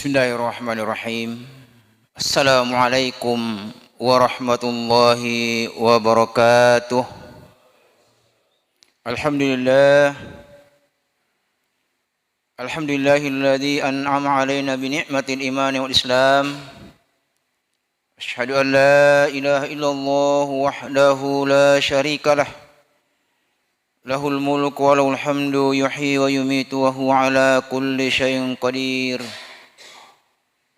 Bismillahirrahmanirrahim. Assalamualaikum warahmatullahi wabarakatuh. Alhamdulillah. Alhamdulillahilladzi an'ama alaina bi ni'matil iman wal islam. Asyhadu an la ilaha illallah wahdahu la syarikalah. Lahul mulku wa lahul hamdu yuhyi wa yumitu wa huwa ala kulli syai'in qadir.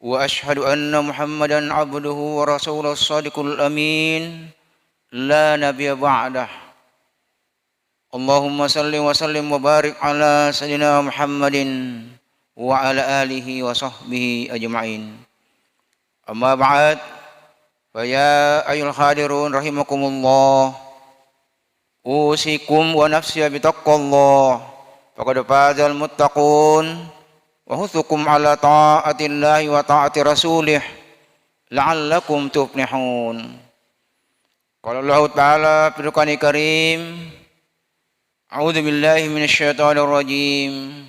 Wa ashhadu anna Muhammadan abduhu wa rasuluhu as-sadiqul amin la nabiyya ba'dah. Allahumma salli wa sallim wa barik ala sayyidina Muhammadin wa ala alihi wa sahbihi ajma'in. Amma ba'd, fa ya ayyuhal hadirun rahimakumullah. Usikum wa nafsi bitaqwallah. Faqad fazal muttaqun. Wa huthukum ala ta'atillahi wa ta'ati rasulih la'allakum tuflihun. Qala Allah Ta'ala fil Qur'anil Karim, a'udzu billahi minasyaitonir rajim.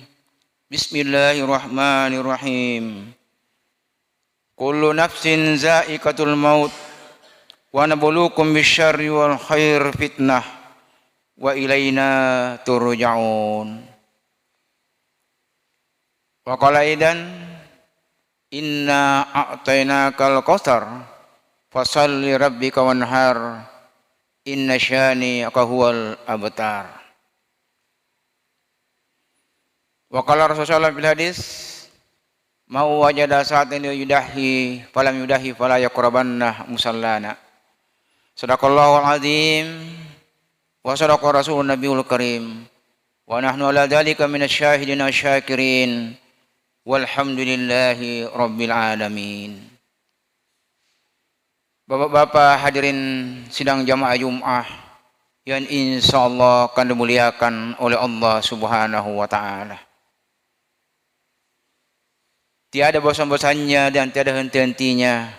Bismillahirrahmanirrahim. Kullu nafsin za'iqatul maut wa nabluukum bisyarri wal khair fitnah wa ilaina turja'un. Wa qala aidan inna a'tainakal kautsar fasalli rabbika wanhar inna syani'aka huwal abtar. Wa qala Rasulullah fil hadis ma wajada sa'atan yudahi falam yudahi fala yaqrabanna musallana. Sadaqallahul azim wa sadaqa rasulun nabiyul karim wa nahnu ala dzalika minasyahidin wasyakirin. Walhamdulillahi rabbil alamin. Bapak-bapak hadirin sidang jamaah Jumat yang insyaallah akan dimuliakan oleh Allah Subhanahu wa taala. Tiada bosan-bosannya dan tiada henti-hentinya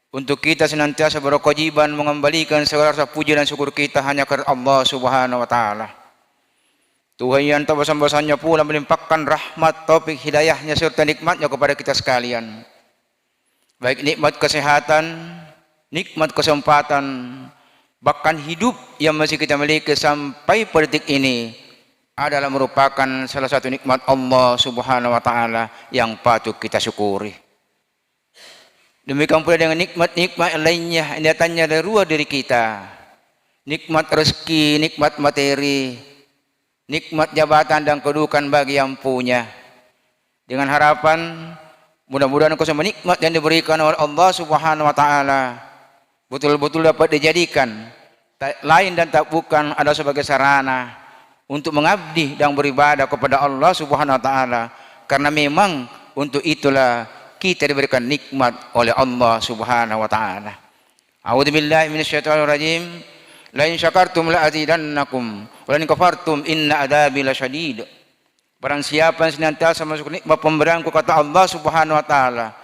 untuk kita senantiasa berkewajiban mengembalikan segala rasa puji dan syukur kita hanya kepada Allah Subhanahu wa taala. Tuhan yang tak bosan-bosannya pula melimpahkan rahmat, taufik, hidayahnya serta nikmatnya kepada kita sekalian. Baik nikmat kesehatan, nikmat kesempatan, bahkan hidup yang masih kita miliki sampai pada detik ini adalah merupakan salah satu nikmat Allah Subhanahu wa taala yang patut kita syukuri. Demikian pula dengan nikmat-nikmat lainnya yang datangnya dari luar diri kita. Nikmat rezeki, nikmat materi, nikmat jabatan dan kedudukan bagi yang punya. Dengan harapan mudah-mudahan semua nikmat yang diberikan oleh Allah Subhanahu wa taala betul-betul dapat dijadikan tak lain dan tak bukan ada sebagai sarana untuk mengabdi dan beribadah kepada Allah Subhanahu wa taala, karena memang untuk itulah kita diberikan nikmat oleh Allah Subhanahu wa taala. A'udzubillahi minasyaitonir rajim. La in syakartum la azidannakum wa in kafartum inna adzabi lasyadid. Barang siapa yang senantiasa masuk nikmat pemberianku, kata Allah Subhanahu wa taala,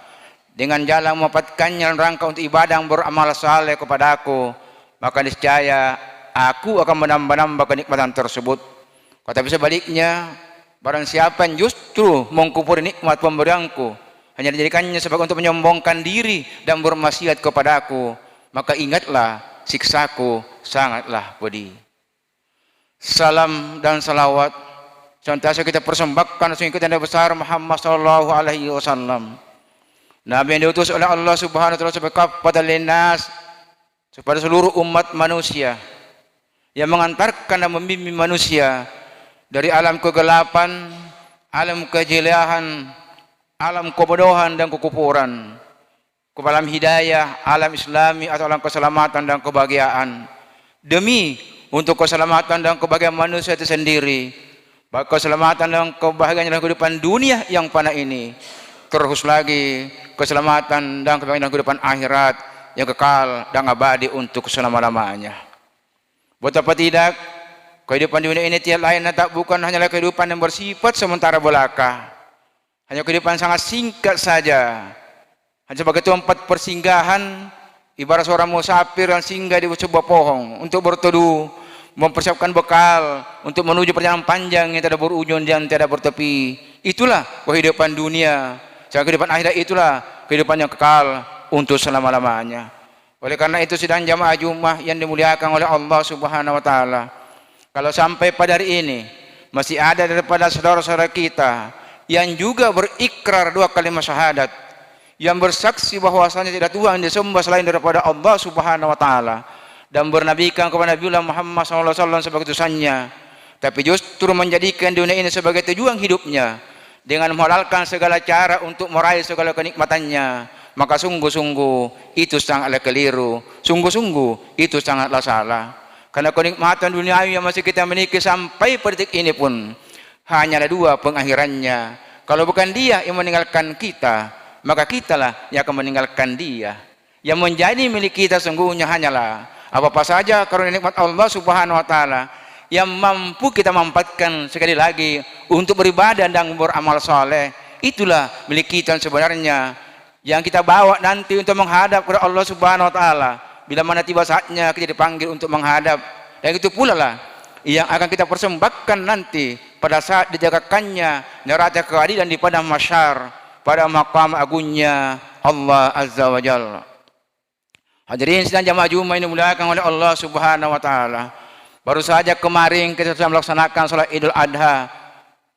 dengan jalan memanfaatkannya rangka untuk ibadah yang beramal saleh kepada aku, maka niscaya aku akan menambah-nambah kenikmatan tersebut. Kata sebaliknya, barang siapa yang justru mengkufuri nikmat pemberianku, hanya dijadikannya sebagai untuk menyombongkan diri dan bermaksiat kepada aku, maka ingatlah siksaku sangatlah pedih. Salam dan salawat senantiasa kita persembahkan atas kita yang besar Muhammad sallallahu alaihi wasallam, Nabi yang diutus oleh Allah Subhanahu wa taala sebagai kafatan linnas, kepada seluruh umat manusia, yang mengantarkan dan membimbing manusia dari alam kegelapan, alam kejeliahan, alam kebodohan dan kekufuran ke alam hidayah, alam islami atau alam keselamatan dan kebahagiaan, demi untuk keselamatan dan kebahagiaan manusia itu sendiri, baik keselamatan dan kebahagiaan dalam kehidupan dunia yang fana ini, terus lagi keselamatan dan kebahagiaan dalam kehidupan akhirat yang kekal dan abadi untuk selama-lamanya. Betapa tidak, kehidupan dunia ini tiada lain dan tak bukan hanyalah kehidupan yang bersifat sementara belaka, hanya kehidupan sangat singkat saja, hanya sebagai tempat persinggahan, ibarat seorang musafir yang singgah di sebuah pohon untuk berteduh, mempersiapkan bekal untuk menuju perjalanan panjang yang tidak berujung dan tidak bertepi. Itulah kehidupan dunia Sebab kehidupan akhirat itulah kehidupan yang kekal untuk selama-lamanya. Oleh karena itu sidang jamaah Jumat yang dimuliakan oleh Allah Subhanahu wa taala, kalau sampai pada hari ini masih ada daripada saudara-saudara kita yang juga berikrar dua kalimat syahadat, yang bersaksi bahwasanya tidak Tuhan disembah selain daripada Allah Subhanahu wa taala, dan bernabikan kepada Nabi Muhammad SAW sebagai utusannya, tapi justru menjadikan dunia ini sebagai tujuan hidupnya dengan menghalalkan segala cara untuk meraih segala kenikmatannya, maka sungguh-sungguh itu sangatlah keliru, sungguh-sungguh itu sangatlah salah. Karena kenikmatan duniawi yang masih kita miliki sampai pada detik ini pun hanyalah dua pengakhirannya. Kalau bukan dia yang meninggalkan kita, maka kitalah yang akan meninggalkan dia. Yang menjadi milik kita sungguhnya hanyalah apa-apa saja karunia nikmat Allah Subhanahu wa taala yang mampu kita manfaatkan sekali lagi untuk beribadah dan beramal saleh. Itulah milik kita sebenarnya yang kita bawa nanti untuk menghadap kepada Allah Subhanahu wa taala bila mana tiba saatnya kita dipanggil untuk menghadap. Dan itu pula lah yang akan kita persembahkan nanti pada saat dijagakannya neraca keadilan di padang mahsyar pada maqam agungnya Allah Azza wa Jalla. Hadirin sidang jamaah Jumat ini dimuliakan oleh Allah Subhanahu wa taala. Baru saja kemarin kita sudah melaksanakan salat Idul Adha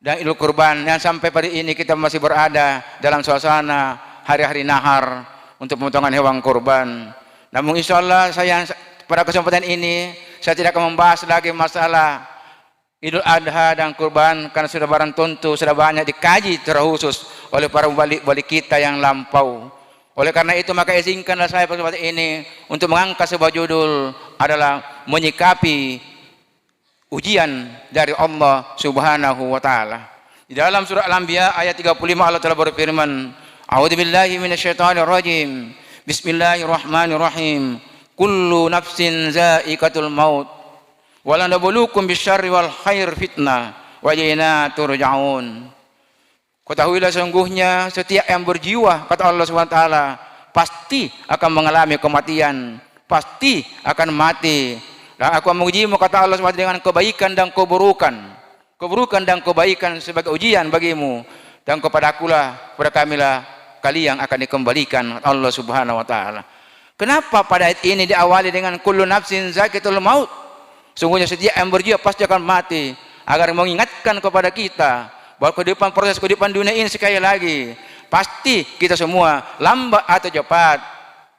dan Idul Kurban, yang sampai pada ini kita masih berada dalam suasana hari-hari nahar untuk pemotongan hewan kurban. Namun insyaallah saya pada kesempatan ini saya tidak akan membahas lagi masalah Idul Adha dan kurban, karena sudah barang tentu sudah banyak dikaji secara khusus oleh para wali kita yang lampau. Oleh karena itu maka izinkanlah saya pada kesempatan ini untuk mengangkat sebuah judul adalah menyikapi ujian dari Allah Subhanahu wa taala. Di dalam surah Al-Anbiya ayat 35 Allah telah berfirman, A'udzubillahi minasyaitonir rajim. Bismillahirrahmanirrahim. Kullu nafsin za'iqatul maut. Wa la nabluukum bisyarri wal khair fitnah wa ilaina turja'un. Ketahuilah sungguhnya setiap yang berjiwa, kata Allah Subhanahu wa taala, pasti akan mengalami kematian, pasti akan mati. Dan aku mengujimu, kata Allah SWT, dengan kebaikan dan keburukan, keburukan dan kebaikan sebagai ujian bagimu, dan kepadakulah, kepada kamilah kalian akan dikembalikan, Allah Subhanahu wa taala. Kenapa pada ayat ini diawali dengan kullu nafsin za'iqatul maut? Sungguhnya setiap yang berjiwa pasti akan mati, agar mengingatkan kepada kita bahwa kehidupan, proses kehidupan dunia ini sekali lagi pasti kita semua lambat atau cepat,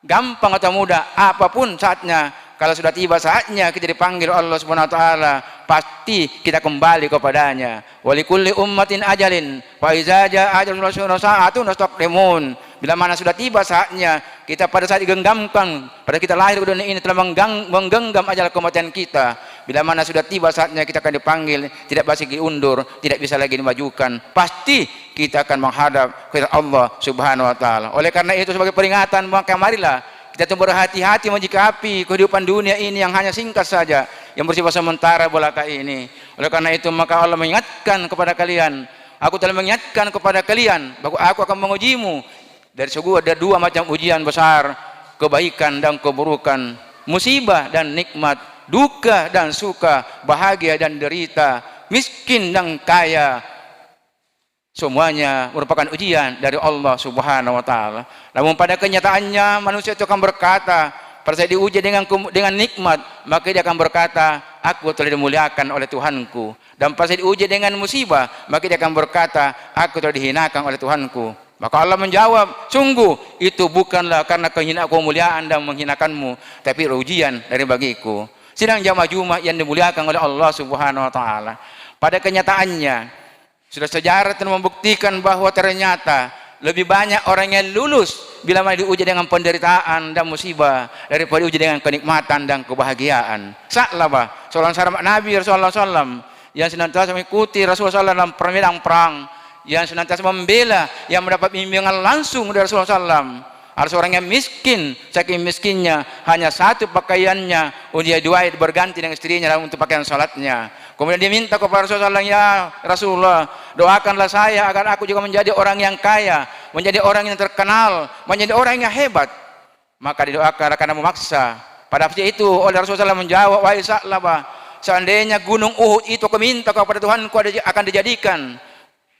gampang atau mudah, apapun saatnya, kalau sudah tiba saatnya kita dipanggil Allah Subhanahu wa taala, pasti kita kembali kepadanya. Walikulli ummatin ajalin fa iza jaa ajalun sa'atun nastaqdimun. Bila mana sudah tiba saatnya, kita pada saat digenggamkan, pada kita lahir ke dunia ini telah menggenggam ajal kematian kita. Bila mana sudah tiba saatnya kita akan dipanggil, tidak bisa diundur, tidak bisa lagi dimajukan. Pasti kita akan menghadap kepada Allah Subhanahu wa taala. Oleh karena itu sebagai peringatan, maka marilah kita berhati-hati menyikapi kehidupan dunia ini yang hanya singkat saja, yang bersifat sementara belaka ini. Oleh karena itu maka Allah mengingatkan kepada kalian, aku telah mengingatkan kepada kalian bahwa aku akan mengujimu dari ada dua macam ujian besar, kebaikan dan keburukan, musibah dan nikmat, duka dan suka, bahagia dan derita, miskin dan kaya. Semuanya merupakan ujian dari Allah Subhanahu wa taala. Namun pada kenyataannya manusia itu akan berkata, pada saat diuji dengan nikmat, maka dia akan berkata, aku telah dimuliakan oleh Tuhanku. Dan pada saat diuji dengan musibah, maka dia akan berkata, aku telah dihinakan oleh Tuhanku. Maka Allah menjawab, sungguh itu bukanlah karena kehinaan kemuliaan dan menghinakanmu, tapi ujian dari bagiku. Sidang jamaah Jumat yang dimuliakan oleh Allah Subhanahu wa taala. Pada kenyataannya sudah sejarah telah membuktikan bahwa ternyata lebih banyak orang yang lulus bila mana diuji dengan penderitaan dan musibah daripada diuji dengan kenikmatan dan kebahagiaan. Sa'labah, seorang sahabat Nabi Rasulullah SAW yang senantiasa mengikuti Rasulullah SAW dalam perang, yang senantiasa membela, yang mendapat bimbingan langsung dari Rasulullah SAW. Ada seorang yang miskin, saking miskinnya hanya satu pakaiannya, dia dua berganti dengan istrinya untuk pakaian salatnya. Kemudian dia minta kepada Rasulullah, ya Rasulullah, doakanlah saya agar aku juga menjadi orang yang kaya, menjadi orang yang terkenal, menjadi orang yang hebat. Maka didoakan karena memaksa. Pada saat itu oleh Rasulullah menjawab, wahai Sa'labah, seandainya gunung Uhud itu aku minta kepada Tuhanku akan dijadikan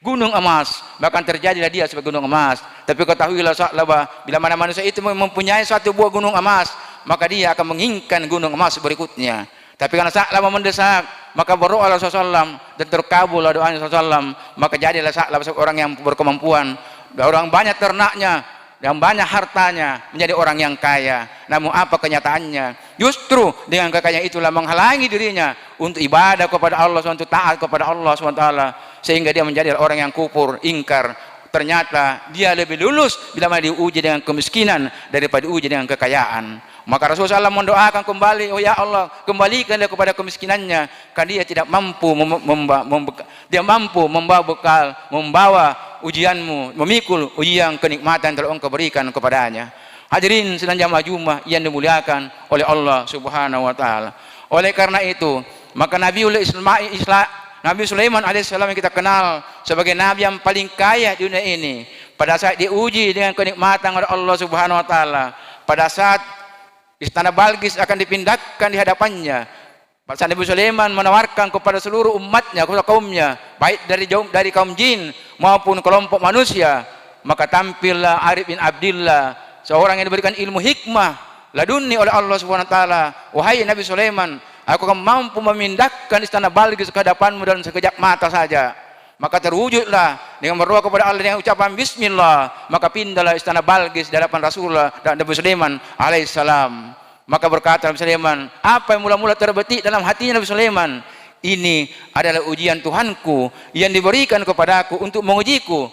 gunung emas, bahkan terjadilah dia sebagai gunung emas. Tapi ketahuilah sahabat, bila mana manusia itu mempunyai suatu buah gunung emas, maka dia akan menginginkan gunung emas berikutnya. Tapi karena sahabat mendesak, maka berdoa Rasulullah SAW dan terkabullah doanya Rasulullah SAW. Maka jadilah sahabat orang yang berkemampuan, orang banyak ternaknya dan banyak hartanya, menjadi orang yang kaya. Namun apa kenyataannya? Justru dengan kekayaan itulah menghalangi dirinya untuk ibadah kepada Allah SWT, taat kepada Allah SWT, sehingga dia menjadi orang yang kufur, ingkar. Ternyata dia lebih lulus bila mana diuji dengan kemiskinan daripada diuji dengan kekayaan. Maka Rasulullah SAW mendoakan kembali, oh ya Allah, kembalikan dia kepada kemiskinannya, karena dia tidak mampu membawa bekal, membawa ujianmu, memikul ujian kenikmatan telah Engkau berikan kepadanya. Hadirin sedang jamaah Jumat yang dimuliakan oleh Allah Subhanahu wa taala. Oleh karena itu, maka Nabi Sulaiman alaihissalam yang kita kenal sebagai nabi yang paling kaya di dunia ini, pada saat diuji dengan kenikmatan oleh Allah Subhanahu wa taala, pada saat istana Balqis akan dipindahkan di hadapannya, Pak Nabi Sulaiman menawarkan kepada seluruh umatnya, kepada kaumnya, baik dari kaum jin maupun kelompok manusia. Maka tampillah Arif bin Abdillah, seorang yang diberikan ilmu hikmah laduni oleh Allah Subhanahu wa taala. Wahai Nabi Sulaiman, aku akan mampu memindahkan istana Balqis ke hadapanmu dalam sekejap mata saja. Maka terwujudlah dengan berdoa kepada Allah dengan ucapan bismillah, maka pindahlah istana Balqis di hadapan Rasulullah dan Nabi Sulaiman alaihissalam. Maka berkata Nabi Sulaiman, apa yang mula-mula terbetik dalam hatinya Nabi Sulaiman? Ini adalah ujian Tuhanku yang diberikan kepadaku untuk mengujiku.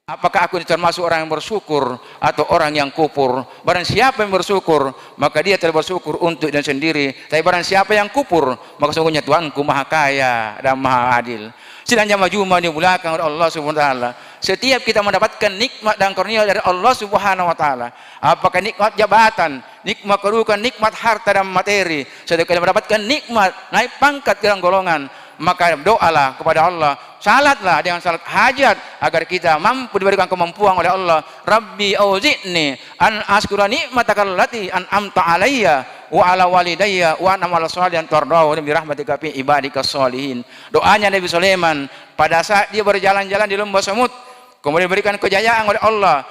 Apakah aku termasuk orang yang bersyukur atau orang yang kufur? Barang siapa yang bersyukur, maka dia telah bersyukur untuk dirinya sendiri. Tapi barang siapa yang kufur, maka sungguhnya Tuhanku maha kaya dan maha adil. Sidang jamaah Jumat dimulakan oleh Allah Subhanahu wa taala. Setiap kita mendapatkan nikmat dan karunia dari Allah Subhanahu wa taala, apakah nikmat jabatan, nikmat kedudukan, nikmat harta dan materi, setiap kita mendapatkan nikmat naik pangkat dalam golongan, maka doalah kepada Allah, salatlah dengan salat hajat agar kita mampu diberikan kemampuan oleh Allah. Rabbi auzi'ni an askura nikmatakal lati an'amta alayya wa ala walidayya wa ana amal sholihan tardahu bi rahmatika fi ibadikas sholihin. Doanya Nabi Sulaiman pada saat dia berjalan-jalan di lembah semut, kemudian diberikan kejayaan oleh Allah,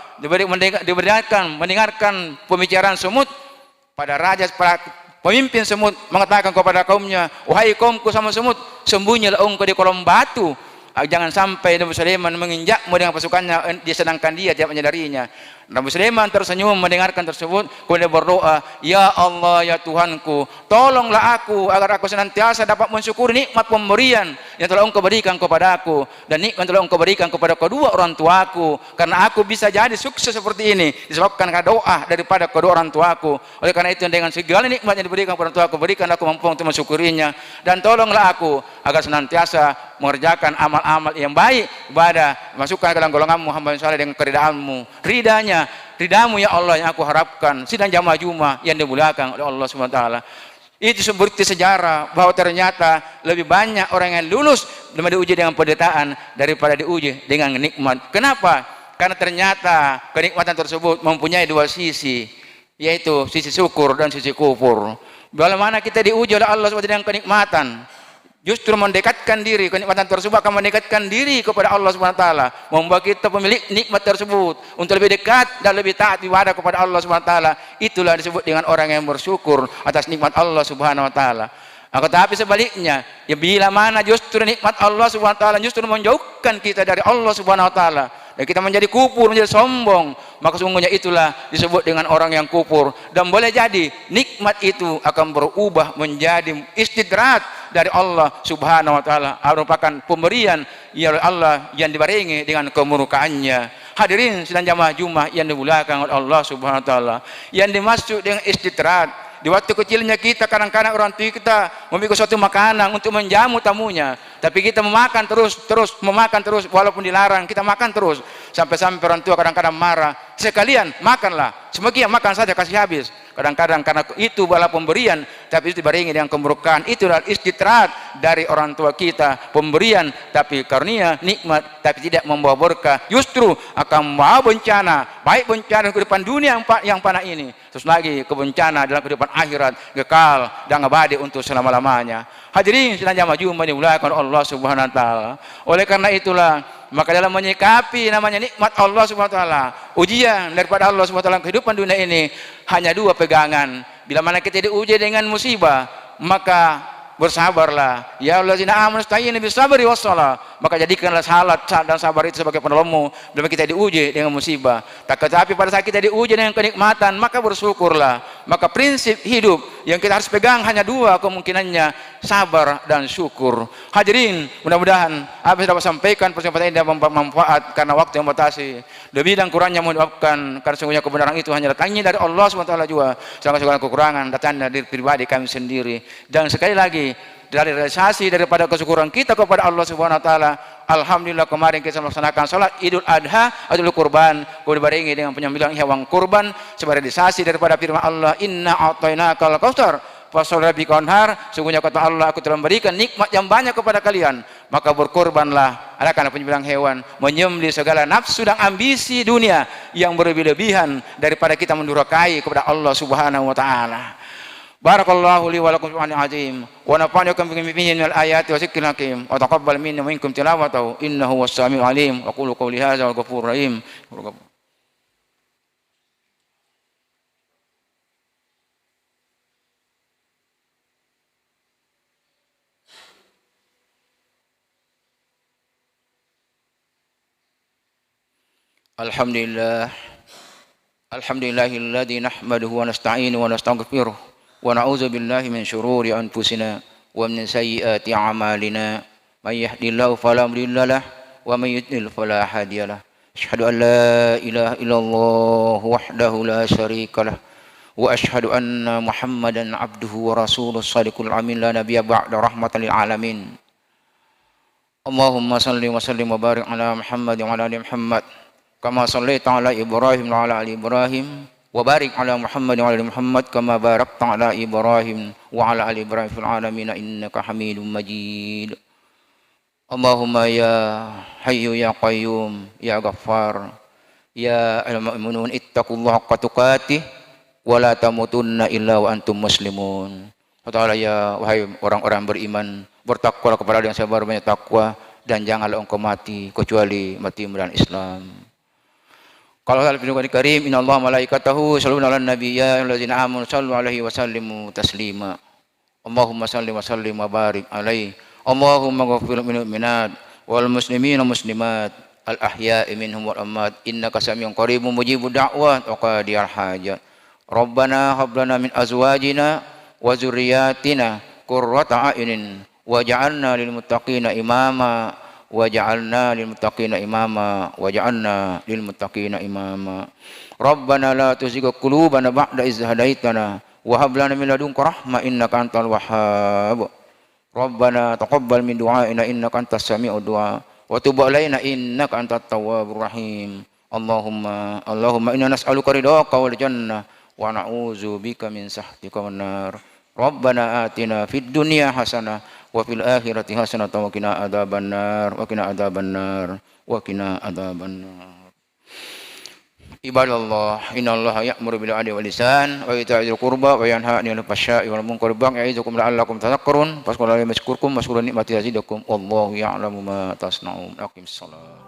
mendengarkan pembicaraan semut. Pada raja, pemimpin semut mengatakan kepada kaumnya, wahai kaumku sama semut, sembunyilah engkau di kolom batu, jangan sampai Nabi Sulaiman menginjakmu dengan pasukannya, sedangkan dia tidak menyadarinya. Nabi Sulaiman tersenyum mendengarkan tersebut, kemudian berdoa, ya Allah, ya Tuhanku, tolonglah aku agar aku senantiasa dapat mensyukuri nikmat pemberian yang telah Engkau berikan kepada aku, dan nikmat yang telah Engkau berikan kepada kedua orang tuaku, karena aku bisa jadi sukses seperti ini disebabkan karena doa daripada kedua orang tuaku. Oleh karena itu, dengan segala nikmat yang diberikan kepada orang tuaku, berikanlah aku mampu untuk mensyukurinya, dan tolonglah aku agar senantiasa mengerjakan amal-amal yang baik, ibadah, masukkan ke dalam golonganmu hamba yang saleh dengan keridaanmu, ridamu ya Allah yang aku harapkan. Sidang jamaah Jumat yang dimuliakan oleh Allah Subhanahu wa taala. Itu seperti sejarah bahwa ternyata lebih banyak orang yang lulus diuji dengan penderitaan daripada diuji dengan nikmat. Kenapa? Karena ternyata kenikmatan tersebut mempunyai dua sisi, yaitu sisi syukur dan sisi kufur. Bagaimana kita diuji oleh Allah SWT dengan kenikmatan, justru mendekatkan diri, kenikmatan tersebut akan mendekatkan diri kepada Allah Subhanahu wa taala, membuat kita pemilik nikmat tersebut untuk lebih dekat dan lebih taat ibadah kepada Allah Subhanahu wa taala. Itulah disebut dengan orang yang bersyukur atas nikmat Allah Subhanahu wa taala. Tetapi sebaliknya, ya bila mana justru nikmat Allah Subhanahu wa taala justru menjauhkan kita dari Allah Subhanahu wa taala, dan kita menjadi kufur, menjadi sombong, maka sungguhnya itulah disebut dengan orang yang kufur. Dan boleh jadi nikmat itu akan berubah menjadi istidrat dari Allah Subhanahu wa taala, merupakan pemberian oleh Allah yang dibarengi dengan kemurkaannya. Hadirin sidang jamaah Jumat yang dimuliakan oleh Allah Subhanahu wa taala, yang dimaksud dengan istidrat, di waktu kecilnya kita kadang-kadang orang tua kita memikul suatu makanan untuk menjamu tamunya, tapi kita memakan terus memakan terus walaupun dilarang, kita makan terus sampai orang tua kadang-kadang marah, sekalian makanlah, sebagian makan saja kasih habis. Kadang-kadang karena itu bala pemberian, tapi itu dibarengi dengan kemurkaan. Itulah istidrat dari orang tua kita, pemberian tapi karunia, nikmat tapi tidak membawa berkah, justru akan membawa bencana, baik bencana kehidupan dunia yang panah ini, terus lagi kebencana dalam kehidupan akhirat kekal dan abadi untuk selama-lamanya. Hadirin sidang jamaah Jumat dimuliakan Allah Subhanahu wa taala. Oleh karena itulah Maka dalam menyikapi namanya nikmat Allah Subhanahu wa taala, ujian daripada Allah Subhanahu wa taala kehidupan dunia ini hanya dua pegangan. Bila mana kita diuji dengan musibah, maka bersabarlah. Ya allazina amanu ista'inu bis sabri was shalah. Maka jadikanlah salat dan sabar itu sebagai penolongmu bila kita diuji dengan musibah. Tetapi pada saat kita diuji dengan kenikmatan, maka bersyukurlah. Maka prinsip hidup yang kita harus pegang hanya dua kemungkinannya, sabar dan syukur. Hadirin, mudah-mudahan apa yang dapat sampaikan persampaian ini dapat bermanfaat karena waktu yang membatasi. Lebih dan kurangnya mohon dimaafkan karena sesungguhnya kebenaran itu hanya datangnya dari Allah SWT jua. Sedangkan segala kekurangan datangnya dari pribadi kami sendiri. Dan sekali lagi dari realisasi daripada kesyukuran kita kepada Allah Subhanahu wa taala, alhamdulillah kemarin kita melaksanakan salat Idul Adha, Idul Kurban, kemudian dibarengi dengan penyembelihan hewan kurban sebagai realisasi daripada firman Allah, inna a'tainakal kautsar fasholli bika wanhar. Sungguhnya kata Allah, aku telah memberikan nikmat yang banyak kepada kalian, maka berkorbanlah. Adakan penyembelihan hewan, menyembelih segala nafsu dan ambisi dunia yang berlebihan daripada kita mendurhakai kepada Allah Subhanahu wa taala. Barakallahu li wa lakum fil azim wa nafa'ani bikum min al-ayati wa zikril hakim wa taqabbal minni wa minkum tilawatahu innahu was-sami'ul alim. Wa qulu qawli hadza wal ghafurur rahim. Alhamdulillah. Alhamdulillahilladzi nahmaduhu wa nasta'inu wa nastaghfiruh. ونعوذ بالله من شرور أنفسنا ومن سيئات أعمالنا من يهد الله فلا مضل له ومن يضلل فلا هادي له أشهد أن لا إله إلا الله وحده لا شريك له وأشهد أن محمدا عبده ورسوله الصادق الأمين لا نبي بعد رحمة للعالمين اللهم صل وسلم وبارك على محمد وعلى آل محمد كما صليت على إبراهيم وعلى آل إبراهيم وبارك على محمد وعلى محمد كما باركت على إبراهيم وعلى آل إبراهيم في العالمين إنك حميد مجيد اللهم يا حي يا قيوم يا غفار يا المؤمنون اتقوا الله حق تقاته ولا تموتن إلا وأنتم مسلمون. Ta'ala, ya wahai orang-orang beriman, bertakwalah kepada Allah yang sabar banyak takwa, dan janganlah engkau mati kecuali mati dalam Islam. Kalau hal bin karim, inna Allah malaikatahu yusholluna 'alan nabi ya ayyuhallazina amanu shallu 'alaihi wa sallimu taslima. Allahumma shalli wa sallim wa barik 'alaihi. Allahumma ighfir lil mu'minat wal muslimin wal muslimat al ahya'i minhum wal amwat innaka samiun qaribun mujibud da'wat wa qadiyal hajat. Rabbana hab lana min azwajina wa dzurriyyatina qurrata a'yunin waj'alna lil muttaqina imama waj'alna lil muttaqina imama waj'alna lil muttaqina imama. Rabbana la tuzigh qulubana ba'da idh hadaitana wa hab lana min ladunka rahmah innaka antal wahhab. Rabbana taqabbal min du'aina innaka antas sami'ud du'a wa tub 'alaina innaka antat tawwabur rahim. Allahumma inna nas'aluka ridhaka wal jannah wa na'udzu bika min sahtika wan nar. Rabbana atina fid dunya hasanah wa fil akhirati hasanatan wa qina adzabannar wa qina adzabannar wa qina adzabannar. Ibadallah, innallaha ya'muru bil 'adli wal ihsan wa ita'i dzil qurba wa yanha 'anil fahsya'i wal munkari wal baghi ya'idukum la'allakum tadhakkarun. Fazkuruni yadhkurkum washkuruni ni'mati yazidukum wallahu ya'lamu ma tasna'un. Aqimis shalah.